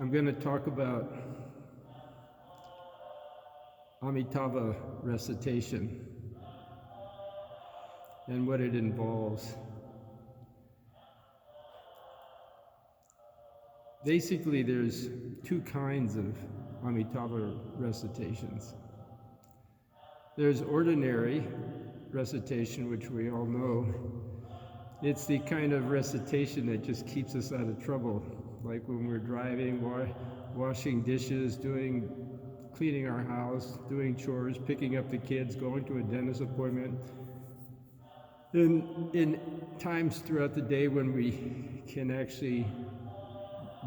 I'm going to talk about Amitabha recitation and what it involves. Basically, there's two kinds of Amitabha recitations. There's ordinary recitation, which we all know. It's the kind of recitation that just keeps us out of trouble, like when we're driving, washing dishes, cleaning our house, doing chores, picking up the kids, going to a dentist appointment. In times throughout the day when we can actually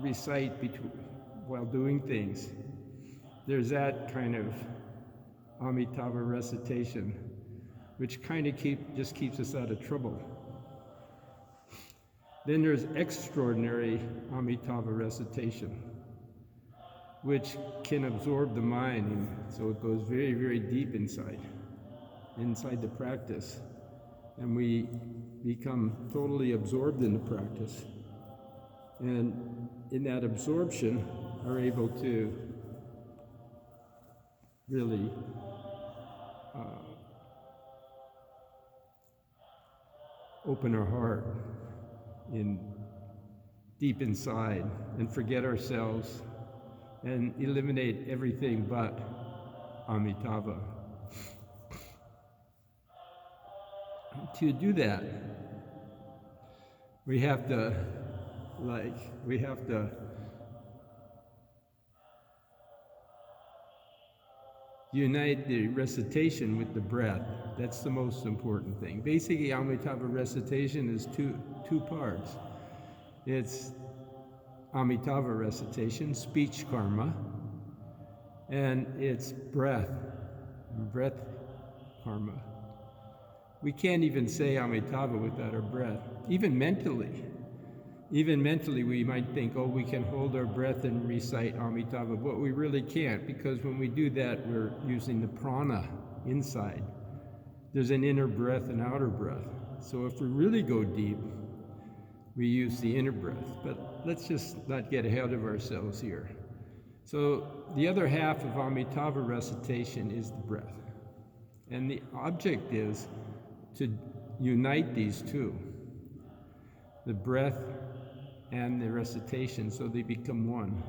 recite while doing things, there's that kind of Amitabha recitation, which kind of just keeps us out of trouble. Then there's extraordinary Amitabha recitation, which can absorb the mind, and so it goes very, very deep inside the practice, and we become totally absorbed in the practice, and in that absorption are able to really open our heart deep inside and forget ourselves and eliminate everything but Amitabha. To do that, we have to unite the recitation with the breath. That's the most important thing. Basically, Amitabha recitation is two parts. It's Amitabha recitation, speech karma, and it's breath karma. We can't even say Amitabha without our breath. Even mentally, we might think, oh, we can hold our breath and recite Amitabha, but we really can't, because when we do that, we're using the prana inside. There's an inner breath and outer breath. So if we really go deep, we use the inner breath. But let's just not get ahead of ourselves here. So the other half of Amitabha recitation is the breath. And the object is to unite these two, the breath and the recitation, so they become one.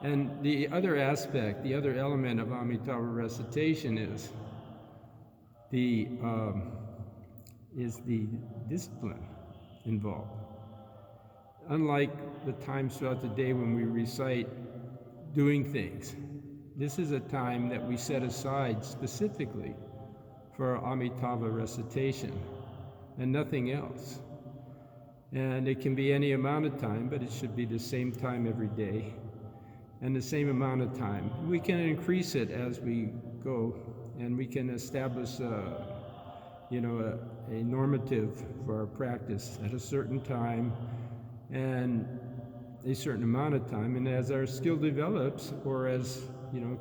And the other aspect, the other element of Amitabha recitation is the discipline involved. Unlike the times throughout the day when we recite doing things, this is a time that we set aside specifically for Amitabha recitation and nothing else. And it can be any amount of time, but it should be the same time every day and the same amount of time. We can increase it as we go, and we can establish a normative for our practice at a certain time and a certain amount of time. And as our skill develops, or as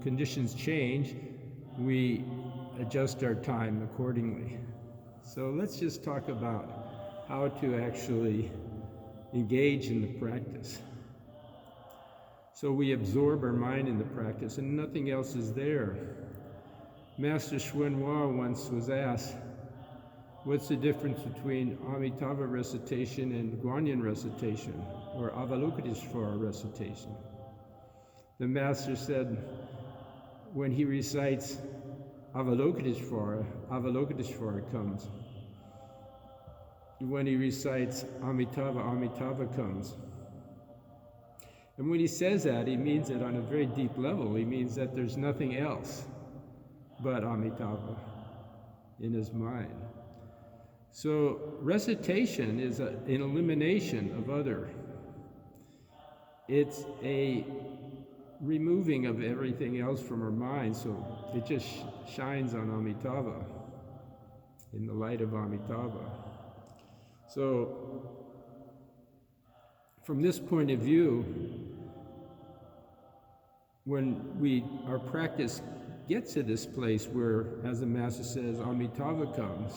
conditions change, we adjust our time accordingly. So let's just talk about how to actually engage in the practice. So we absorb our mind in the practice, and nothing else is there. Master Xuanhua once was asked, what's the difference between Amitabha recitation and Guanyin recitation, or Avalokiteshvara recitation? The Master said, when he recites Avalokiteshvara comes. When he recites Amitabha comes. And when he says that, he means it on a very deep level. He means that there's nothing else but Amitabha in his mind. So recitation is an elimination of other. It's a removing of everything else from our mind, so it just shines on Amitabha, in the light of Amitabha. So from this point of view, when our practice gets to this place where, as the Master says, Amitabha comes,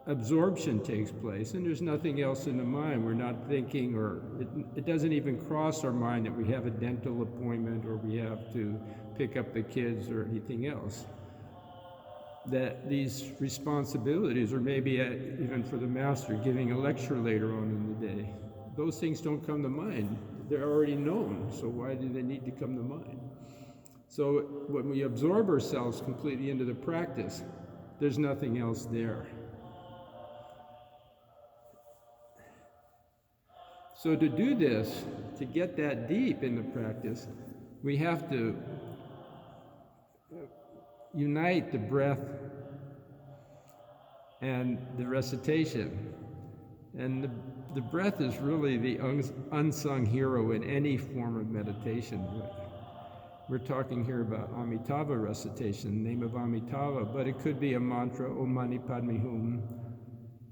absorption takes place, and there's nothing else in the mind. We're not thinking, or it doesn't even cross our mind that we have a dental appointment or we have to pick up the kids or anything else. That these responsibilities, or maybe even for the master, giving a lecture later on in the day, those things don't come to mind. They're already known, so why do they need to come to mind? So when we absorb ourselves completely into the practice, there's nothing else there. So to do this, to get that deep in the practice, we have to unite the breath and the recitation. And the breath is really the unsung hero in any form of meditation. We're talking here about Amitabh recitation, the name of Amitabh, but it could be a mantra, Om Mani Padme Hum,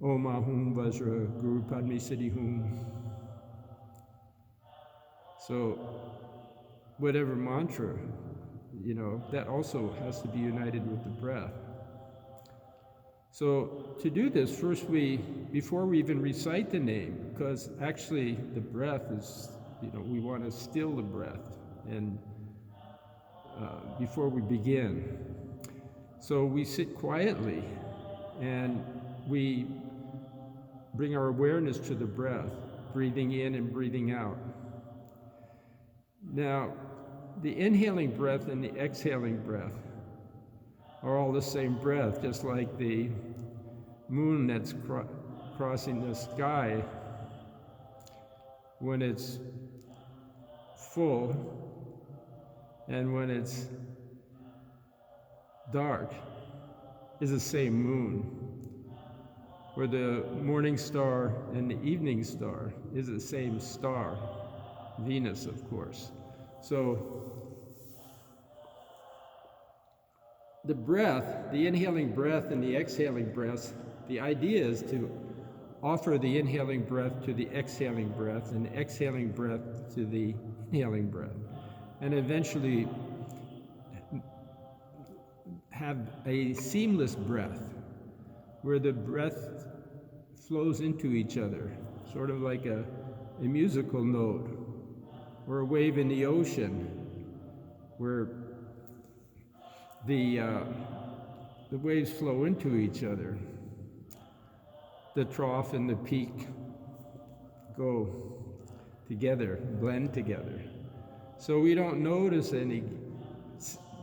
Om Ahum Vajra Guru Padme Siddhi Hum. So whatever mantra, that also has to be united with the breath. So to do this, first before we even recite the name, because actually the breath is, we want to still the breath and before we begin. So we sit quietly and we bring our awareness to the breath, breathing in and breathing out. Now, the inhaling breath and the exhaling breath are all the same breath, just like the moon that's crossing the sky. When it's full and when it's dark is the same moon. Where the morning star and the evening star is the same star, Venus, of course. So the breath, the inhaling breath and the exhaling breath, the idea is to offer the inhaling breath to the exhaling breath and the exhaling breath to the inhaling breath, and eventually have a seamless breath where the breath flows into each other, sort of like a musical note or a wave in the ocean where the waves flow into each other. The trough and the peak go together, blend together. So we don't notice any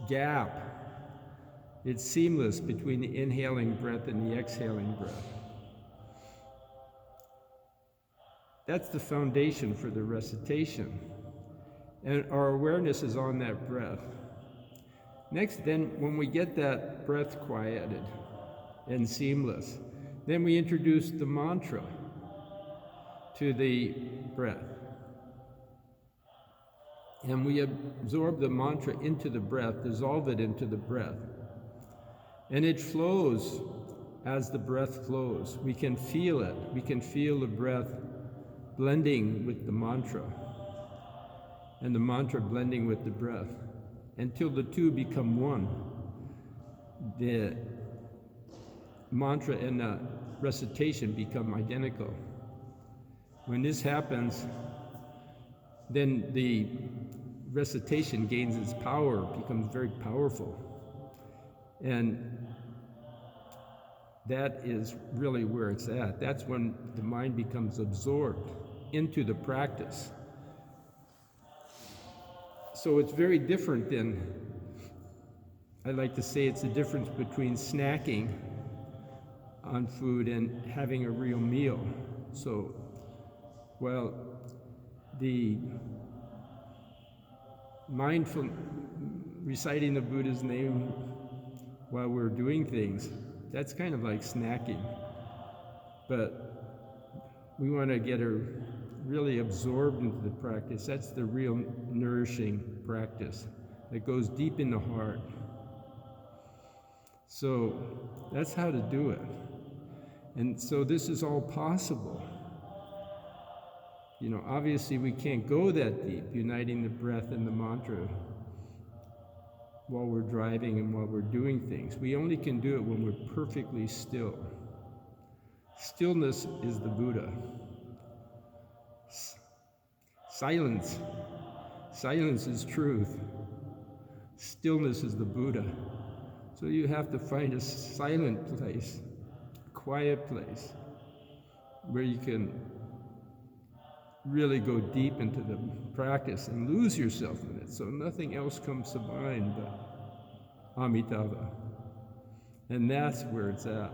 gap. It's seamless between the inhaling breath and the exhaling breath. That's the foundation for the recitation. And our awareness is on that breath. Next, then, when we get that breath quieted and seamless, then we introduce the mantra to the breath. And we absorb the mantra into the breath, dissolve it into the breath. And it flows as the breath flows. We can feel it. We can feel the breath blending with the mantra, and the mantra blending with the breath, until the two become one. The mantra and the recitation become identical. When this happens, then the recitation gains its power, becomes very powerful. And that is really where it's at. That's when the mind becomes absorbed into the practice. So it's very different than, I like to say it's the difference between snacking on food and having a real meal. So, well, the mindful reciting the Buddha's name while we're doing things, that's kind of like snacking. But we want to get her really absorbed into the practice. That's the real nourishing practice that goes deep in the heart. So that's how to do it. And so this is all possible. Obviously we can't go that deep, uniting the breath and the mantra while we're driving and while we're doing things. We only can do it when we're perfectly still. Stillness is the Buddha. Silence. Silence is truth. Stillness is the Buddha. So you have to find a silent place, a quiet place, where you can really go deep into the practice and lose yourself in it, so nothing else comes to mind but Amitabh. And that's where it's at.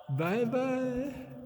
Bye-bye.